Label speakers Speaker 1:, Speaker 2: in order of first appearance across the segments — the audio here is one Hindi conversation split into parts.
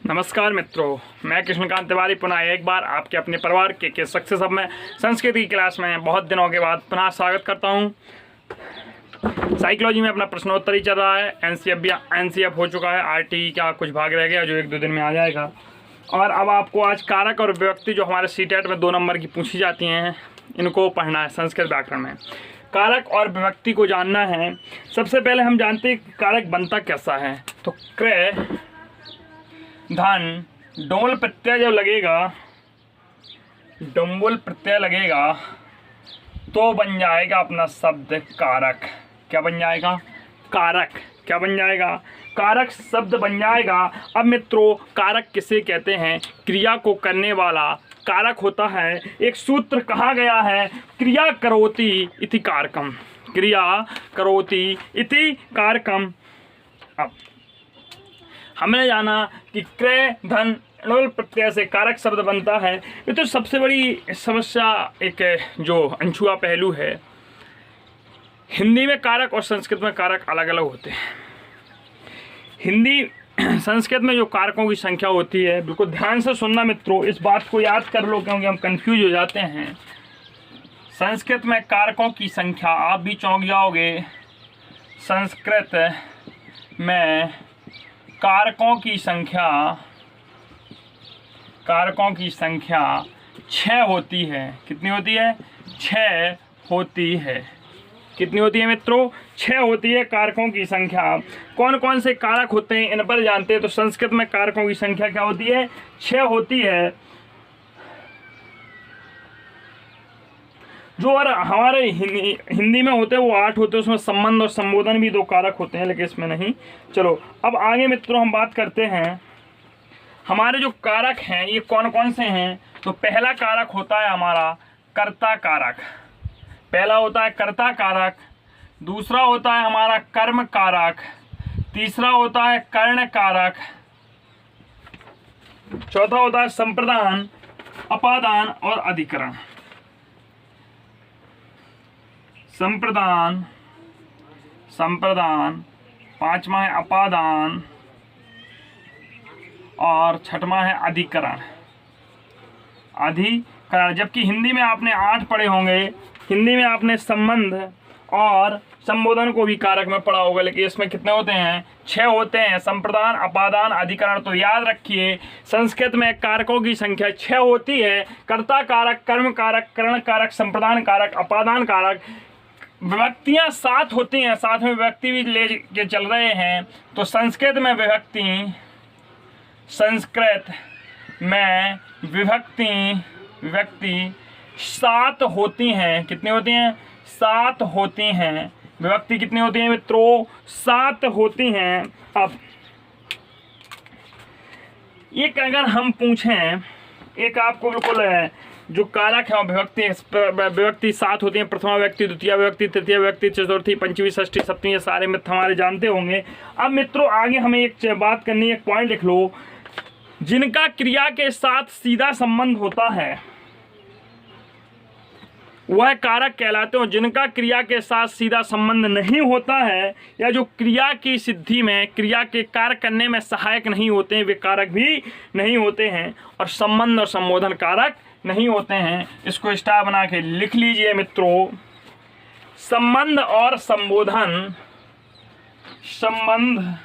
Speaker 1: नमस्कार मित्रों, मैं कृष्णकांत तिवारी पुनः एक बार आपके अपने परिवार के सक्सेस अब में संस्कृत की क्लास में बहुत दिनों के बाद पुनः स्वागत करता हूं। साइकोलॉजी में अपना प्रश्नोत्तरी चल रहा है। एनसीएफ हो चुका है, आरटी का कुछ भाग रह गया जो 1-2 दिन में आ जाएगा। और अब आपको आज कारक और विभक्ति जो हमारे सीटेट में 2 नंबर की पूछी जाती हैं, इनको पढ़ना है संस्कृत व्याकरण में। कारक और विभक्ति को जानना है। सबसे पहले हम जानते हैं कि कारक बनता कैसा है। तो क्रय धन डोल प्रत्यय जब लगेगा, डुम्बुल प्रत्यय लगेगा तो बन जाएगा अपना शब्द कारक। क्या बन जाएगा? कारक। क्या बन जाएगा? कारक शब्द बन जाएगा। अब मित्रों, कारक किसे कहते हैं? क्रिया को करने वाला कारक होता है। एक सूत्र कहा गया है, क्रिया करोति इति कारकम। क्रिया करोति इति कारकम। अब हमने जाना कि क्रय धन डोल प्रत्यय से कारक शब्द बनता है। ये तो सबसे बड़ी समस्या, एक जो अनछुआ पहलू है। हिंदी में कारक और संस्कृत में कारक अलग अलग होते हैं। संस्कृत में जो कारकों की संख्या होती है, बिल्कुल ध्यान से सुनना मित्रों, इस बात को याद कर लो क्योंकि हम कंफ्यूज हो जाते हैं। संस्कृत में कारकों की संख्या, आप भी चौंक जाओगे, संस्कृत में कारकों की संख्या 6 होती है। कितनी होती है? 6 होती है। कितनी होती है मित्रों? 6 होती है कारकों की संख्या। कौन कौन से कारक होते हैं इन पर जानते हैं। तो संस्कृत में कारकों की संख्या क्या होती है? 6 होती है। जो और हमारे हिंदी में होते हैं वो 8 होते हैं। उसमें संबंध और संबोधन भी 2 कारक होते हैं, लेकिन इसमें नहीं। चलो अब आगे मित्रों हम बात करते हैं, हमारे जो कारक हैं ये कौन कौन से हैं। तो पहला कारक होता है हमारा कर्ता कारक। पहला होता है कर्ता कारक, दूसरा होता है हमारा कर्म कारक, तीसरा होता है कर्ण कारक, चौथा होता है संप्रदान, अपादान और अधिकरण। संप्रदान, 5वां है अपादान और 6वां है अधिकरण। जबकि हिंदी में आपने 8 पढ़े होंगे। हिंदी में आपने संबंध और संबोधन को भी कारक में पढ़ा होगा, लेकिन इसमें कितने होते हैं? 6 होते हैं। संप्रदान, अपादान, अधिकरण। तो याद रखिए, संस्कृत में कारकों की संख्या 6 होती है। कर्ता कारक, कर्म कारक, कर्ण कारक, संप्रदान कारक, अपादान कारक। विभक्तियां 7 होती हैं, साथ में विभक्ति भी ले के चल रहे हैं। तो संस्कृत में विभक्ति 7 होती हैं। कितनी होती हैं? 7 होती हैं। विभक्ति कितनी होती हैं मित्रों? 7 होती हैं। अब एक अगर हम पूछें, एक आपको बिल्कुल जो कारक है और विभक्ति 7 होती हैं। प्रथमा विभक्ति, द्वितीय विभक्ति, तृतीय विभक्ति, चतुर्थी, पंचमी, षष्ठी, सप्तमी, ये सारे मित्र हमारे जानते होंगे। अब मित्रों आगे हमें एक बात करनी है, एक पॉइंट लिख लो। जिनका क्रिया के साथ सीधा संबंध होता है वह कारक कहलाते हैं। जिनका क्रिया के साथ सीधा संबंध नहीं होता है, या जो क्रिया की सिद्धि में, क्रिया के कार्य करने में सहायक नहीं होते हैं, वे कारक भी नहीं होते हैं। और संबंध और संबोधन कारक नहीं होते हैं। इसको स्टार बना के लिख लीजिए मित्रों। संबंध और संबोधन, संबंध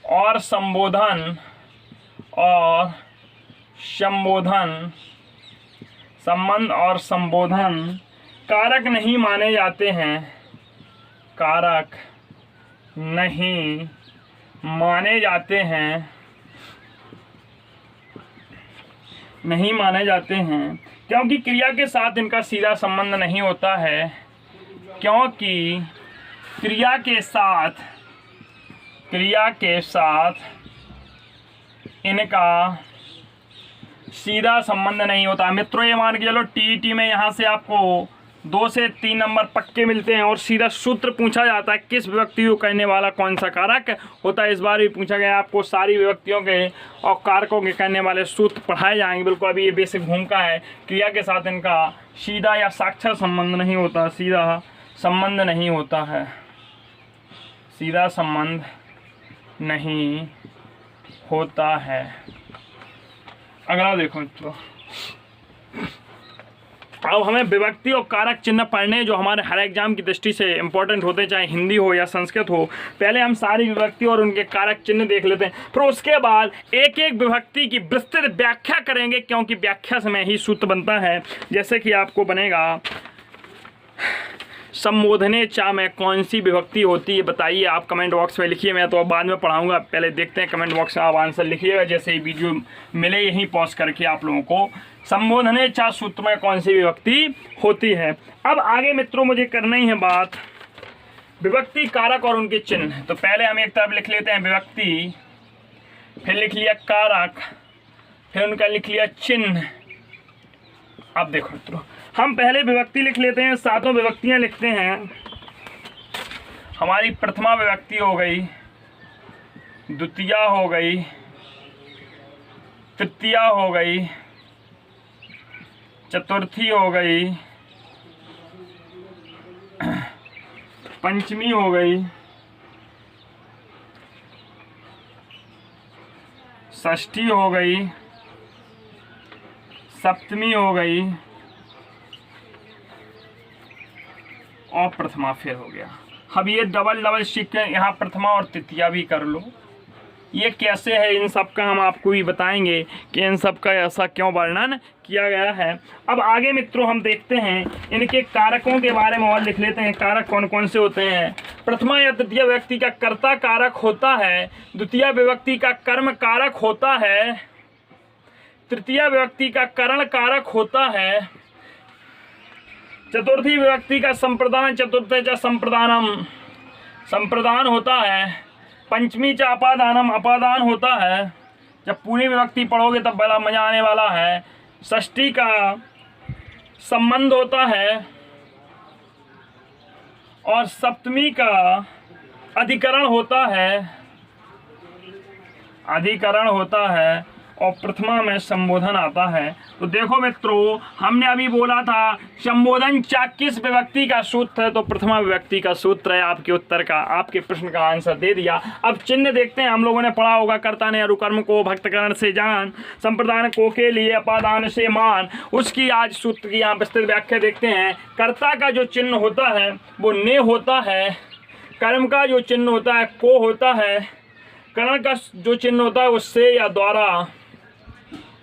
Speaker 1: और संबोधन और संबोधन, संबंध और संबोधन कारक नहीं माने जाते हैं। कारक नहीं माने जाते हैं, नहीं माने जाते हैं, क्योंकि क्रिया के साथ इनका सीधा संबंध नहीं होता है। क्योंकि क्रिया के साथ इनका सीधा संबंध नहीं होता। मित्रों ये मान के चलो, टीईटी में यहाँ से आपको 2 से 3 नंबर पक्के मिलते हैं और सीधा सूत्र पूछा जाता है, किस विभक्ति को कहने वाला कौन सा कारक होता है। इस बार भी पूछा गया। आपको सारी विभक्तियों के और कारकों के कहने वाले सूत्र पढ़ाए जाएंगे। बिल्कुल अभी ये बेसिक भूमिका है। क्रिया के साथ इनका सीधा या साक्षर संबंध नहीं होता, सीधा संबंध नहीं होता है, सीधा संबंध नहीं होता है। अगला देखो मित्रों, अब हमें विभक्ति और कारक चिन्ह पढ़ने जो हमारे हर एग्जाम की दृष्टि से इंपॉर्टेंट होते, चाहे हिंदी हो या संस्कृत हो। पहले हम सारी विभक्ति और उनके कारक चिन्ह देख लेते हैं, फिर उसके बाद एक एक विभक्ति की विस्तृत व्याख्या करेंगे, क्योंकि व्याख्या से में ही सूत्र बनता है। जैसे कि आपको बनेगा संबोधने चा में कौन सी विभक्ति होती है, बताइए आप कमेंट बॉक्स में लिखिए। मैं तो बाद में पढ़ाऊंगा, पहले देखते हैं कमेंट बॉक्स में आप आंसर लिखिएगा जैसे ही वीडियो मिले, यहीं पॉज करके आप लोगों को। संबोधने चा सूत्र में कौन सी विभक्ति होती है। अब आगे मित्रों मुझे करना ही है बात विभक्ति, कारक और उनके चिन्ह। तो पहले हम एक तरफ लिख लेते हैं विभक्ति, फिर लिख लिया कारक, फिर उनका लिख लिया चिन्ह। अब देखो मित्रों, हम पहले विभक्ति लिख लेते हैं, सातों विभक्तियां लिखते हैं। हमारी प्रथमा विभक्ति हो गई, द्वितीया हो गई, तृतीया हो गई, चतुर्थी हो गई, पंचमी हो गई, षष्ठी हो गई, सप्तमी हो गई और प्रथमा फिर हो गया। अब ये डबल शिक यहाँ प्रथमा और तृतीया भी कर लो। ये कैसे है, इन सब का हम आपको भी बताएंगे कि इन सब का ऐसा क्यों वर्णन किया गया है। अब आगे मित्रों हम देखते हैं इनके कारकों के बारे में और लिख लेते हैं। कारक कौन कौन से होते हैं। प्रथमा या तृतीय विभक्ति का कर्ता कारक होता है, द्वितीय विभक्ति का कर्म कारक होता है, तृतीय विभक्ति का करण कारक होता है, चतुर्थी विभक्ति का संप्रदान, चतुर्थ च संप्रदानम संप्रदान होता है, पंचमी च अपादानम अपादान होता है। जब पूरी विभक्ति पढ़ोगे तब बड़ा मजा आने वाला है। षष्ठी का संबंध होता है और सप्तमी का अधिकरण होता है, अधिकरण होता है और प्रथमा में संबोधन आता है। तो देखो मित्रों, हमने अभी बोला था संबोधन चा किस विभक्ति का सूत्र है, तो प्रथमा विभक्ति का सूत्र है। आपके उत्तर का, आपके प्रश्न का आंसर दे दिया। अब चिन्ह देखते हैं। हम लोगों ने पढ़ा होगा कर्ता ने अनुकर्म को भक्तकरण से जान, संप्रदान को के लिए, अपादान से मान। उसकी आज सूत्र की यहाँ विस्तृत व्याख्या देखते हैं। कर्ता का जो चिन्ह होता है वो ने होता है, कर्म का जो चिन्ह होता है को होता है, करण का जो चिन्ह होता है वो से या द्वारा,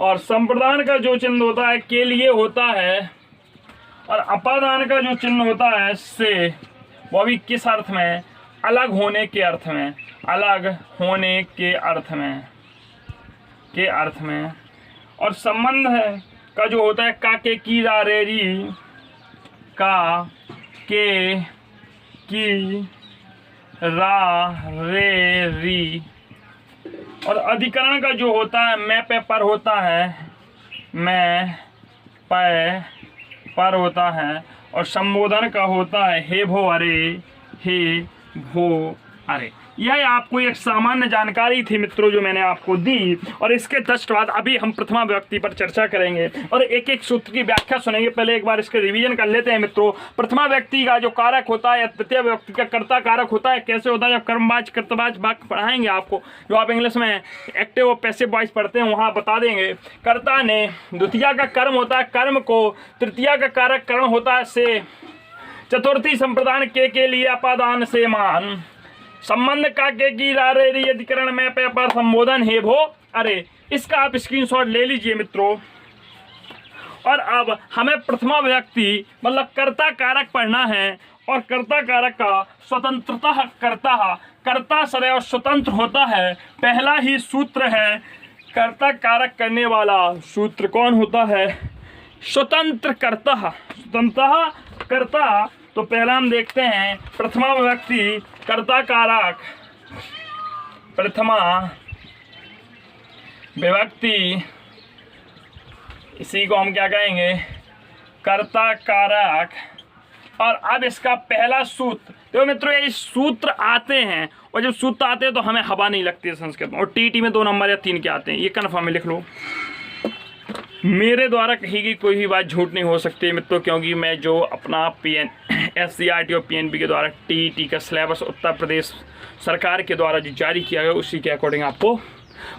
Speaker 1: और संप्रदान का जो चिन्ह होता है के लिए होता है, और अपादान का जो चिन्ह होता है से, वो भी किस अर्थ में, अलग होने के अर्थ में, अलग होने के अर्थ में, के अर्थ में। और संबंध है का जो होता है का के की रा रे री, का के की रा रे री। और अधिकरण का जो होता है मैं पे पर होता है, मैं पे पर होता है। और संबोधन का होता है हे भो अरे, हे भो अरे। यह आपको एक सामान्य जानकारी थी मित्रों जो मैंने आपको दी, और इसके जस्ट बाद अभी हम प्रथमा विभक्ति पर चर्चा करेंगे और एक एक सूत्र की व्याख्या सुनेंगे। पहले एक बार इसके रिवीजन कर लेते हैं मित्रों। प्रथमा व्यक्ति का जो कारक होता है या तृतीय व्यक्ति का कर्ता कारक होता है, कैसे होता है, जब कर्मवाच कर्तवाच वाक्य पढ़ाएंगे आपको, जो आप इंग्लिश में एक्टिव और पैसिव वॉइस पढ़ते हैं वहाँ बता देंगे। कर्ता ने, द्वितीय का कर्म होता है कर्म को, तृतीय का कारक करण होता है से, चतुर्थी संप्रदान के लिए, अपादान से मान, संबंध का के की रा रे री, अधिकरण में पे पर, संबोधन हे भो अरे। इसका आप स्क्रीनशॉट ले लीजिए मित्रों। और अब हमें प्रथमा विभक्ति मतलब कर्ता कारक पढ़ना है, और कर्ता कारक का स्वतंत्रतः कर्ता सदैव स्वतंत्र होता है। पहला ही सूत्र है कर्ता कारक करने वाला सूत्र कौन होता है, स्वतंत्र कर्ता, स्वतंत्रतः कर्ता। तो पहला हम देखते हैं प्रथमा विभक्ति कर्ता कारक, प्रथमा विभक्ति, इसी को हम क्या कहेंगे, कर्ता कारक। और अब इसका पहला सूत्र, तो मित्रों ये सूत्र आते हैं, और जब सूत्र आते हैं तो हमें हवा नहीं लगती है संस्कृत में, और टीटी में 2 नंबर या 3 के आते हैं, ये कन्फर्म में लिख लो। मेरे द्वारा कही गई कोई भी बात झूठ नहीं हो सकती मित्रों, क्योंकि मैं जो अपना SCRT और PNB के द्वारा TET का सिलेबस उत्तर प्रदेश सरकार के द्वारा जो जारी किया गया उसी के अकॉर्डिंग आपको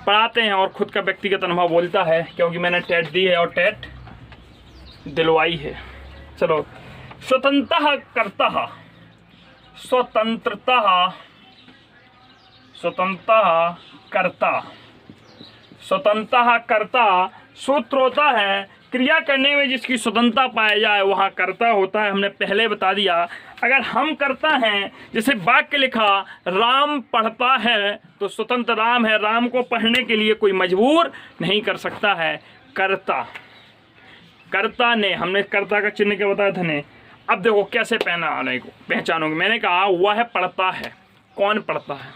Speaker 1: पढ़ाते हैं और खुद का व्यक्तिगत अनुभव बोलता है, क्योंकि मैंने टेट दी है और टेट दिलवाई है। चलो, स्वतंत्रता करता, स्वतंत्रता, स्वतंत्रता करता, स्वतंत्रता करता सूत्र होता है क्रिया करने में जिसकी स्वतंत्रता पाई जाए वहाँ कर्ता होता है। हमने पहले बता दिया। अगर हम करता हैं, जैसे वाक्य लिखा राम पढ़ता है, तो स्वतंत्र राम है, राम को पढ़ने के लिए कोई मजबूर नहीं कर सकता है। कर्ता, कर्ता ने, हमने कर्ता का चिन्ह क्या बताया था ने। अब देखो कैसे पहचानोगे। मैंने कहा वह पढ़ता है, कौन पढ़ता है,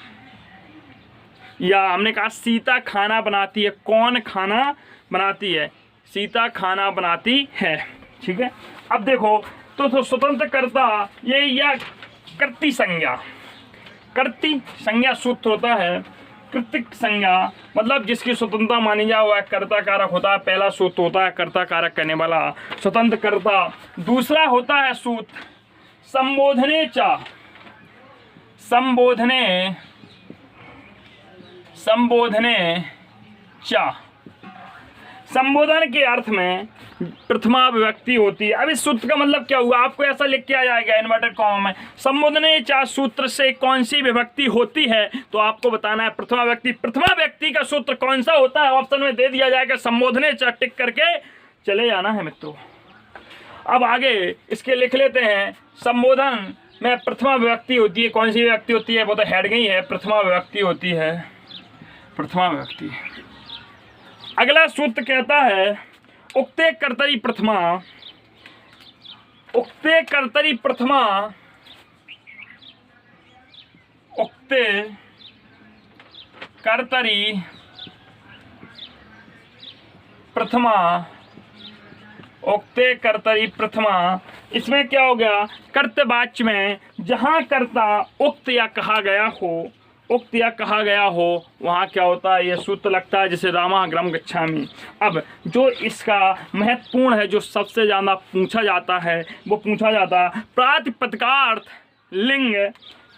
Speaker 1: या हमने कहा सीता खाना बनाती है, कौन खाना बनाती है, सीता खाना बनाती है। ठीक है, अब देखो तो स्वतंत्र कर्ता ये या कर्ती संज्ञा, कर्ती संज्ञा सूत्र होता है। कृतिक संज्ञा मतलब जिसकी स्वतंत्रता मानी जाए वह कर्ता कारक होता है। पहला सूत्र होता है कर्ता कारक करने वाला स्वतंत्र कर्ता। दूसरा होता है सूत्र संबोधने चा, संबोधने, संबोधने चा, संबोधन के अर्थ में प्रथमा विभक्ति होती है। अब इस सूत्र का मतलब क्या हुआ, आपको ऐसा लिख के आ जाएगा इन्वर्टेड कॉमा में, संबोधने चा सूत्र से कौन सी विभक्ति होती है, तो आपको बताना है प्रथमा व्यक्ति। प्रथमा व्यक्ति का सूत्र कौन सा होता है, ऑप्शन में दे दिया जाएगा संबोधने चा, टिक करके चले जाना है मित्रों। अब आगे इसके लिख लेते हैं। संबोधन में प्रथमा विभक्ति होती है, कौन सी विभक्ति होती है, वो तो हेड गई है, प्रथमा विभक्ति होती है, प्रथमा विभक्ति। अगला सूत्र कहता है उक्ते कर्तरी प्रथमा, उक्ते कर्तरी प्रथमा, उक्ते कर्तरी प्रथमा, उक्ते कर्तरी प्रथमा। इसमें क्या हो गया, कर्तवाच्य में जहां कर्ता उक्त या कहा गया हो, उक्त या कहा गया हो वहाँ क्या होता है, ये सूत्र लगता है जैसे रामाग्रम गच्छामि। अब जो इसका महत्वपूर्ण है, जो सबसे ज़्यादा पूछा जाता है, वो पूछा जाता है प्रातिपदिकार्थ लिंग,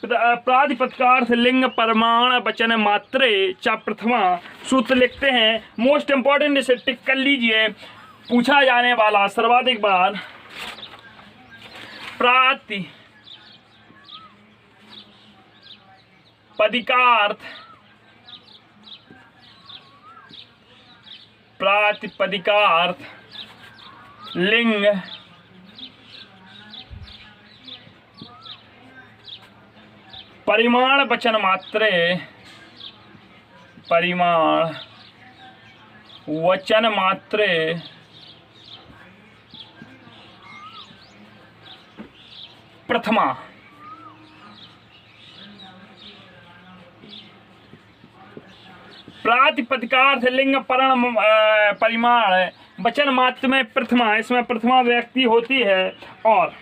Speaker 1: प्रातिपदिकार्थ लिंग परमाण वचन मात्रे च प्रथमा। सूत्र लिखते हैं, मोस्ट इंपॉर्टेंट, इसे टिक कर लीजिए। पूछा जाने वाला सर्वाधिक बार प्रातिपदिकार्थ, प्रातिपदिकार्थ लिंग परिमाण वचन मात्रे, परिमाण वचन मात्रे प्रथमा। प्रातिपदिकार्थ लिंग परिमाण वचन मात्र में प्रथमा, इसमें प्रथमा व्यक्ति होती है। और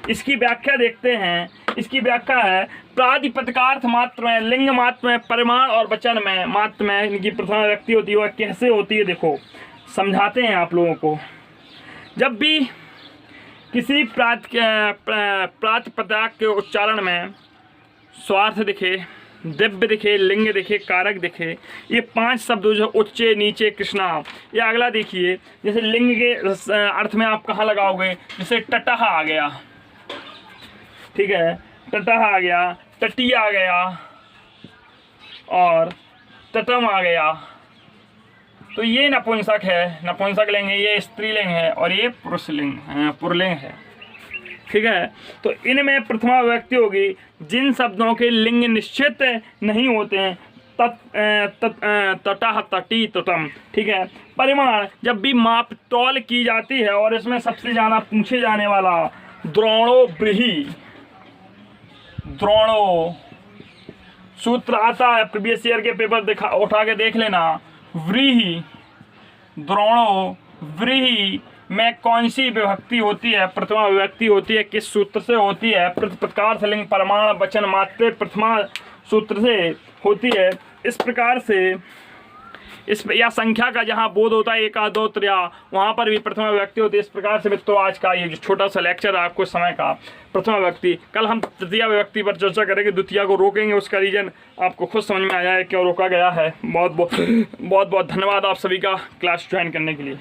Speaker 1: इसकी व्याख्या देखते हैं। इसकी व्याख्या है प्रातिपदिकार्थ मात्र में, लिंग मात्र में, परिमाण और वचन में मात्र में इनकी प्रथमा व्यक्ति होती है। वह कैसे होती है देखो, समझाते हैं आप लोगों को। जब भी किसी प्रातिपदिक के उच्चारण में स्वार्थ दिखे, दिव्य दिखे, लिंग दिखे, कारक दिखे, ये 5 शब्द जो उच्चे नीचे कृष्णा। ये अगला देखिए, जैसे लिंग के अर्थ में आप कहाँ लगाओगे, जैसे टटह आ गया, ठीक है, टटह आ गया, टटी आ गया और टटम आ गया, तो ये नपुंसक है, नपुंसक लिंग है, ये स्त्रीलिंग है और ये पुरुषलिंग पुरलिंग है। ठीक है, तो इनमें प्रथमा व्यक्ति होगी। जिन शब्दों के लिंग निश्चित नहीं होते हैं, तटह, तटी, तटम। ठीक है, परिमाण जब भी माप तौल की जाती है, और इसमें सबसे ज़्यादा पूछे जाने वाला द्रोणो ब्रीहि, द्रोणो सूत्र आता है, प्रीवियस ईयर के पेपर उठा के देख लेना। व्रीहि, द्रोणो व्रीहि में कौन सी विभक्ति होती है, प्रथमा विभक्ति होती है, किस सूत्र से होती है, प्रतिपदिकार्थ लिंग परिमाण वचन मात्र प्रथमा सूत्र से होती है। इस प्रकार से इस या संख्या का जहाँ बोध होता है एका दो त्रया, वहाँ पर भी प्रथमा विभक्ति होती है। इस प्रकार से मित्रों आज का ये जो छोटा सा लेक्चर है आपको समय का प्रथमा विभक्ति, कल हम तृतीया विभक्ति पर चर्चा करेंगे, द्वितीया को रोकेंगे, उसका रीजन आपको खुद समझ में आ जाए क्यों रोका गया है। बहुत बहुत धन्यवाद आप सभी का क्लास ज्वाइन करने के लिए।